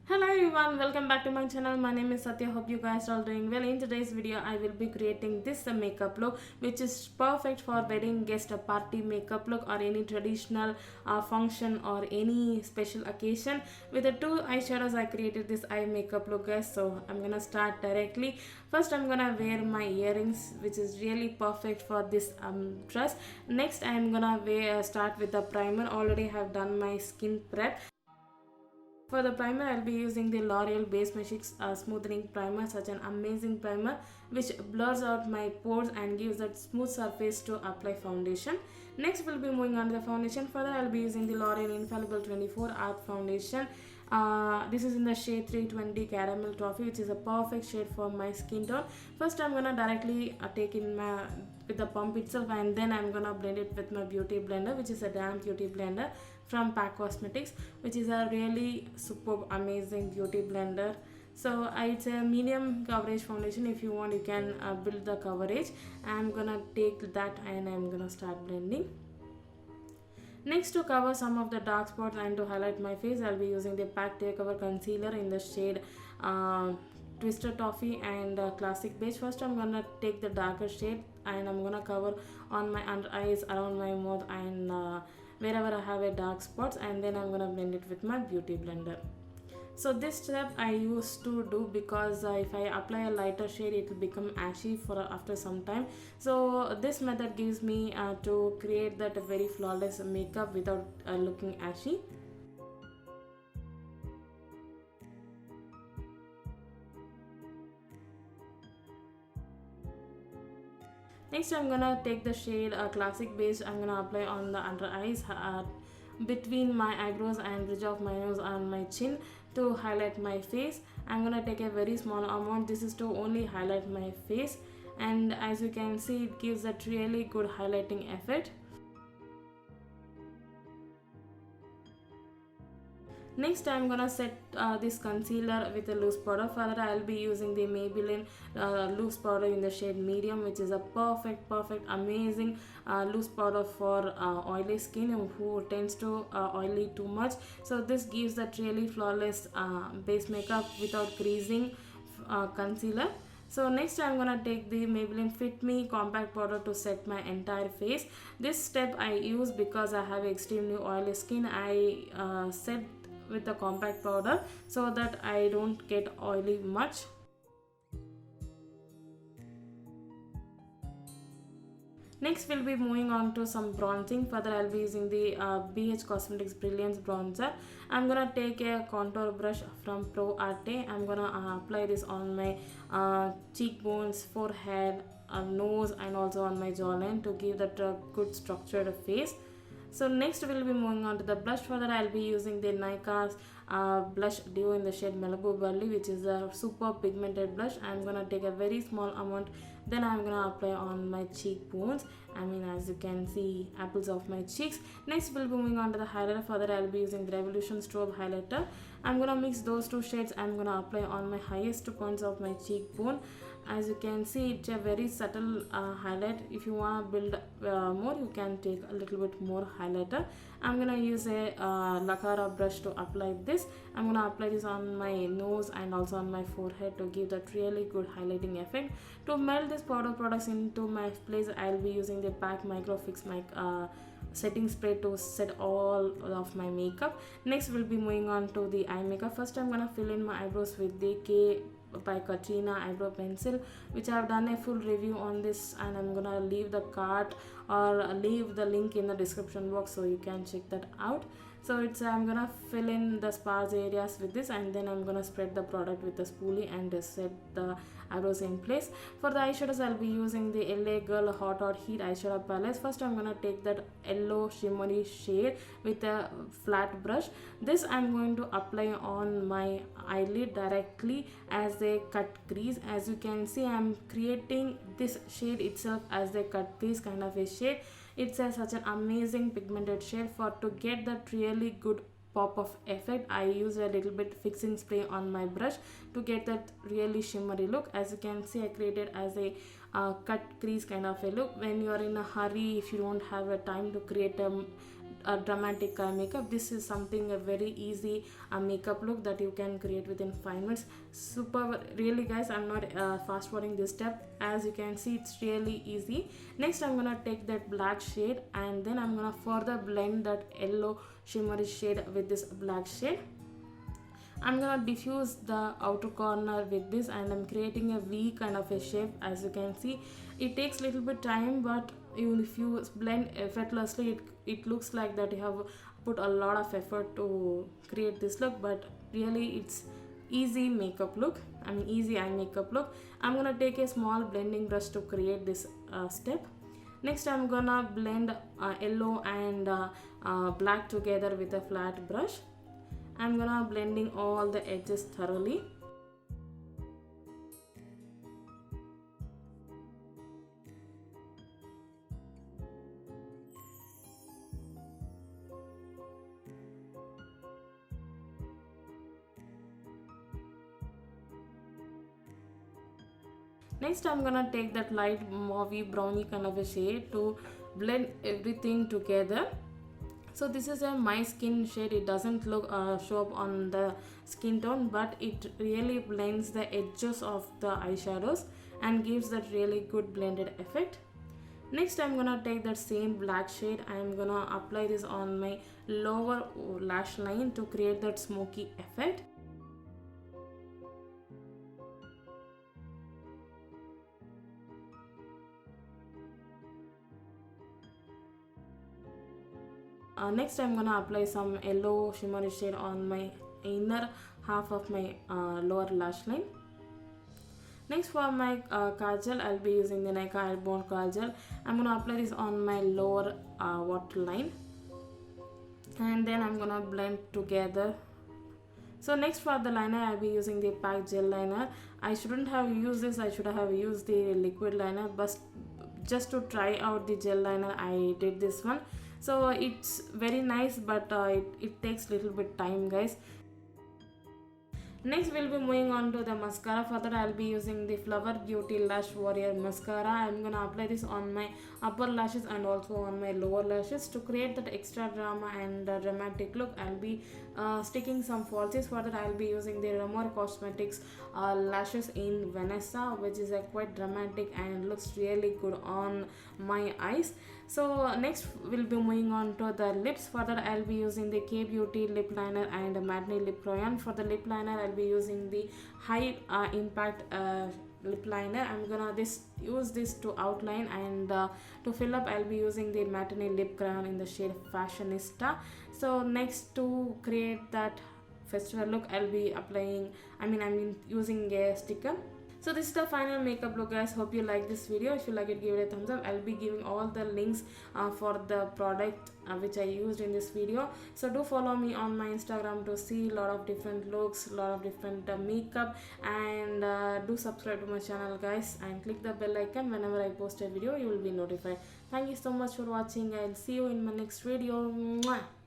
Hello everyone, welcome back to my channel. My name is Sathya. Hope you guys are all doing well. In today's video, I will be creating this makeup look, which is perfect for wedding guest party makeup look or any traditional function or any special occasion. With the two eyeshadows, I created this eye makeup look, guys. So I'm gonna start directly. First, I'm gonna wear my earrings, which is really perfect for this dress. Next, I'm gonna start with the primer. Already have done my skin prep. For the primer, I'll be using the L'Oreal Base Magique Smoothing Primer, such an amazing primer which blurs out my pores and gives that smooth surface to apply foundation. Next, we'll be moving on to the foundation. Further, I'll be using the L'Oreal Infallible 24 Art Foundation. This is in the shade 320 Caramel Toffee, which is a perfect shade for my skin tone. First, I'm gonna directly take in my with the pump itself, and then I'm gonna blend it with my beauty blender, which is a damp beauty blender from PAC Cosmetics, which is a really superb amazing beauty blender. So it's a medium coverage foundation. If you want, you can build the coverage. I'm gonna take that and I'm gonna start blending. Next, to cover some of the dark spots and to highlight my face, I'll be using the PAC Takeover Concealer in the shade Twisted Toffee and Classic Beige. First, I'm gonna take the darker shade and I'm gonna cover on my under eyes, around my mouth, and wherever I have a dark spots, and then I'm gonna blend it with my beauty blender. So this step I used to do because if I apply a lighter shade, it will become ashy for after some time. So this method gives me to create that very flawless makeup without looking ashy. Next, I'm gonna take the shade Classic Beige. I'm gonna apply on the under eyes, between my eyebrows and bridge of my nose and my chin to highlight my face. I'm gonna take a very small amount. This is to only highlight my face, and as you can see, it gives that really good highlighting effect. Next, I'm gonna set this concealer with a loose powder. Further, I'll be using the Maybelline loose powder in the shade medium, which is a perfect amazing loose powder for oily skin who tends to oily too much. So this gives that really flawless base makeup without creasing concealer. So next, I'm gonna take the Maybelline Fit Me compact powder to set my entire face. This step I use because I have extremely oily skin. I set with the compact powder so that I don't get oily much. Next, we'll be moving on to some bronzing. Further, I'll be using the BH Cosmetics Brilliance bronzer. I'm gonna take a contour brush from Pro Arte. I'm gonna apply this on my cheekbones, forehead, nose, and also on my jawline to give that good structured face. So next, we'll be moving on to the blush. Further, I'll be using the Nykaa's blush duo in the shade Malibu, which is a super pigmented blush. I'm gonna take a very small amount, then I'm gonna apply on my cheekbones. As you can see, apples of my cheeks. Next, we'll be moving on to the highlighter. Further, I'll be using the Revolution Strobe highlighter. I'm gonna mix those two shades. I'm gonna apply on my highest points of my cheekbone. As you can see, it's a very subtle highlight. If you want to build more, you can take a little bit more highlighter. I'm gonna use a Lakara brush to apply this. I'm gonna apply this on my nose and also on my forehead to give that really good highlighting effect. To melt this powder products into my place, I'll be using the PAC Micro Fix setting spray to set all of my makeup. Next, we'll be moving on to the eye makeup. First, I'm gonna fill in my eyebrows with the K by Katrina eyebrow pencil, which I have done a full review on this, and I'm gonna leave the card or leave the link in the description box so you can check that out. So I'm gonna fill in the sparse areas with this, and then I'm gonna spread the product with the spoolie and set the eyebrows in place. For the eyeshadows, I'll be using the LA Girl Hot or Heat eyeshadow palette. First, I'm gonna take that yellow shimmery shade with a flat brush. This I'm going to apply on my eyelid directly as a cut crease. As you can see, I'm creating this shade itself as a cut crease kind of a shade. It's such an amazing pigmented shade. For to get that really good pop of effect, I use a little bit fixing spray on my brush to get that really shimmery look. As you can see, I created as a cut crease kind of a look. When you are in a hurry, if you don't have a time to create a dramatic eye makeup. This is something a very easy makeup look that you can create within 5 minutes. Super, really guys, I'm not fast forwarding this step. As you can see, it's really easy. Next I'm gonna take that black shade and then I'm gonna further blend that yellow shimmery shade with this black shade. I'm gonna diffuse the outer corner with this and I'm creating a V kind of a shape. As you can see, it takes little bit time, but if you blend effortlessly, it looks like that you have put a lot of effort to create this look, but really it's easy makeup look, easy eye makeup look. I'm gonna take a small blending brush to create this step. Next I'm gonna blend yellow and black together with a flat brush. I'm gonna blending all the edges thoroughly. Next I'm gonna take that light mauvey browny kind of a shade to blend everything together. So this is my skin shade. It doesn't look show up on the skin tone, but it really blends the edges of the eyeshadows and gives that really good blended effect. Next I'm gonna take that same black shade. I'm gonna apply this on my lower lash line to create that smoky effect. Next I'm gonna apply some yellow shimmery shade on my inner half of my lower lash line. Next for my Kajal, I'll be using the Nykaa Elbow Kajal. I'm gonna apply this on my lower waterline and then I'm gonna blend together. So next for the liner, I'll be using the PAC Gel Liner. I shouldn't have used this, I should have used the liquid liner, but just to try out the gel liner I did this one. So it's very nice, but it takes little bit time guys. Next we'll be moving on to the mascara. For that I'll be using the Flower Beauty Lash Warrior Mascara. I'm gonna apply this on my upper lashes and also on my lower lashes to create that extra drama and dramatic look. I'll be sticking some falsies. For that I'll be using the Ramore Cosmetics lashes in Vanessa, which is quite dramatic and looks really good on my eyes. So next we'll be moving on to the lips. For that I'll be using the K Beauty lip liner and matte lip crayon. For the lip liner I'll be using the high impact lip liner. I'm gonna use this to outline, and to fill up I'll be using the matte lip crayon in the shade Fashionista. So next, to create that festival look, I'll be applying using a sticker. So this is the final makeup look guys. Hope you like this video. If you like it, give it a thumbs up. I'll be giving all the links for the product which I used in this video. So do follow me on my Instagram to see a lot of different looks, a lot of different makeup, and do subscribe to my channel guys, and click the bell icon. Whenever I post a video you will be notified. Thank you so much for watching. I'll see you in my next video. Mwah!